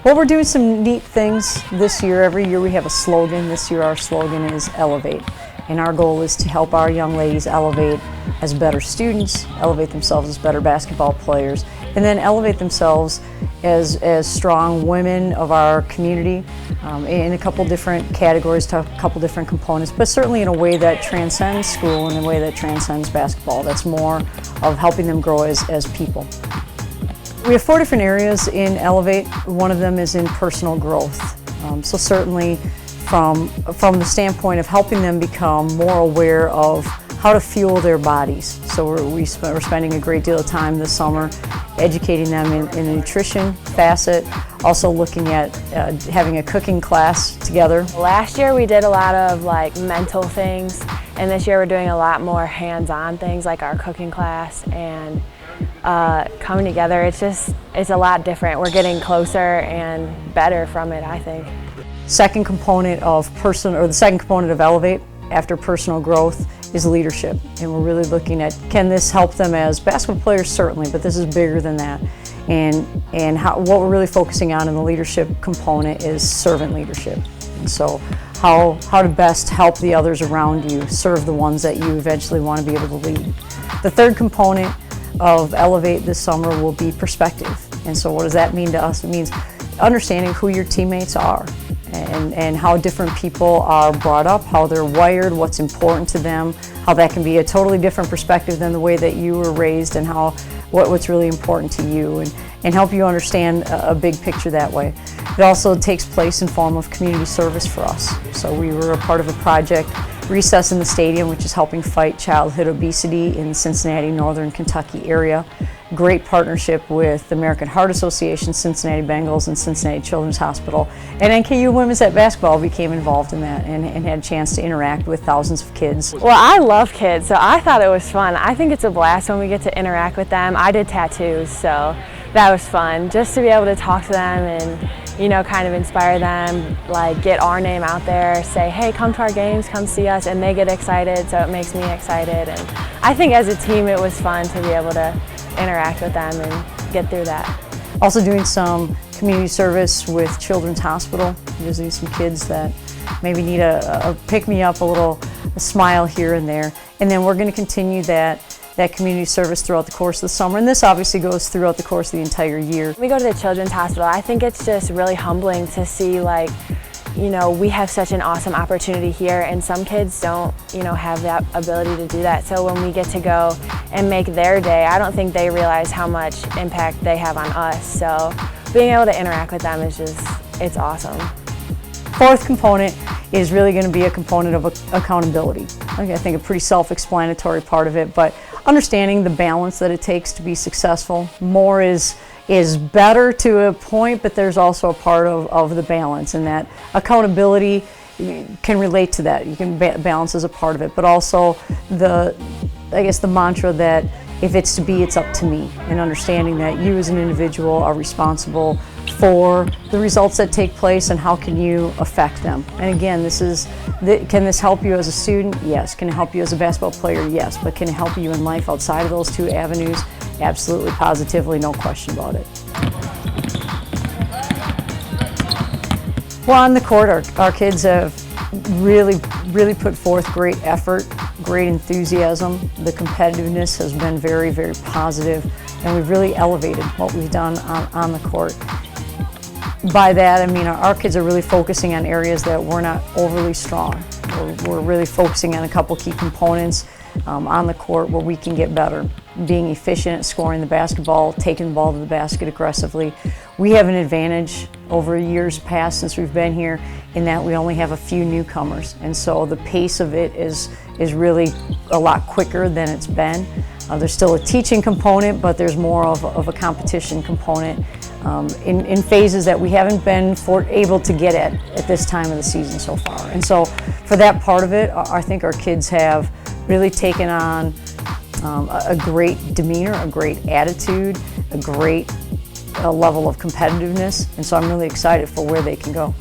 Well, we're doing some neat things this year. Every year we have a slogan. This year our slogan is Elevate. And our goal is to help our young ladies elevate as better students, elevate themselves as better basketball players, and then elevate themselves as strong women of our community in a couple different categories, to a couple different components, but certainly in a way that transcends school and in a way that transcends basketball. That's more of helping them grow as people. We have 4 different areas in Elevate. One of them is in personal growth. So certainly from the standpoint of helping them become more aware of how to fuel their bodies. So we're spending a great deal of time this summer educating them in the nutrition facet, also looking at having a cooking class together. Last year we did a lot of mental things, and this year we're doing a lot more hands-on things like our cooking class and coming together. It's a lot different. We're getting closer and better from it, I think. The second component of Elevate after personal growth is leadership, and we're really looking at, can this help them as basketball players? Certainly, but this is bigger than that. And what we're really focusing on in the leadership component is servant leadership. And so how to best help the others around you serve the ones that you eventually want to be able to lead. The third component of Elevate this summer will be perspective. And so what does that mean to us? It means understanding who your teammates are and how different people are brought up, how they're wired, what's important to them, how that can be a totally different perspective than the way that you were raised, and what's really important to you, and help you understand a big picture that way. It also takes place in form of community service for us. So we were a part of a project, Recess in the Stadium, which is helping fight childhood obesity in the Cincinnati, Northern Kentucky area. Great partnership with the American Heart Association, Cincinnati Bengals, and Cincinnati Children's Hospital. And NKU Women's at Basketball became involved in that and had a chance to interact with thousands of kids. Well, I love kids, so I thought it was fun. I think it's a blast when we get to interact with them. I did tattoos, so that was fun. Just to be able to talk to them and kind of inspire them, get our name out there, say, hey, come to our games, come see us, and they get excited, so it makes me excited. And I think as a team it was fun to be able to interact with them and get through that. Also doing some community service with Children's Hospital, visiting some kids that maybe need a pick-me-up, a smile here and there. And then we're going to continue that community service throughout the course of the summer, and this obviously goes throughout the course of the entire year. We go to the Children's Hospital. I think it's just really humbling to see we have such an awesome opportunity here, and some kids don't have that ability to do that. So when we get to go and make their day, I don't think they realize how much impact they have on us. So being able to interact with them it's awesome. Fourth component is really going to be a component of accountability. I think a pretty self-explanatory part of it, but understanding the balance that it takes to be successful. More is better to a point, but there's also a part of the balance, and that accountability can relate to that. You can balance as a part of it, but also the mantra that if it's to be, it's up to me, and understanding that you as an individual are responsible for the results that take place and how can you affect them. And again, can this help you as a student? Yes. Can it help you as a basketball player? Yes. But can it help you in life outside of those 2 avenues? Absolutely, positively, no question about it. Well, on the court, our kids have really put forth great effort, great enthusiasm. The competitiveness has been very, very positive, and we've really elevated what we've done on the court. By that, I mean our kids are really focusing on areas that we're not overly strong. We're really focusing on a couple key components on the court where we can get better. Being efficient at scoring the basketball, taking the ball to the basket aggressively. We have an advantage over years past since we've been here in that we only have a few newcomers, and so the pace of it is really a lot quicker than it's been. There's still a teaching component, but there's more of a competition component in phases that we haven't been able to get at this time of the season so far. And so for that part of it, I think our kids have really taken on a great demeanor, a great attitude, a great level of competitiveness, and so I'm really excited for where they can go.